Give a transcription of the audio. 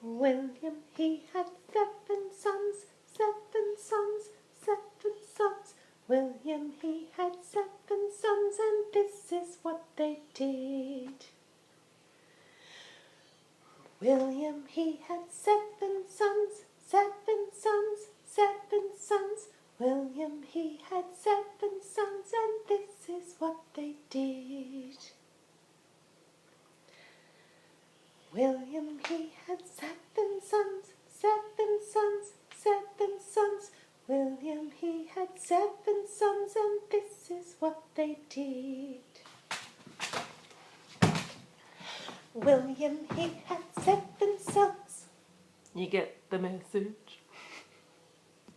William, he had 7 sons, 7 sons, 7 sons. William, he had 7 sons, and this is what they did. William, he had 7 sons, 7 sons, 7 sons. William, he had 7 sons, and this is what they did. William, he had 7 sons, 7 sons, 7 sons. William, he had 7 sons, and this is what they did. William, he had 7 sons. You get the message?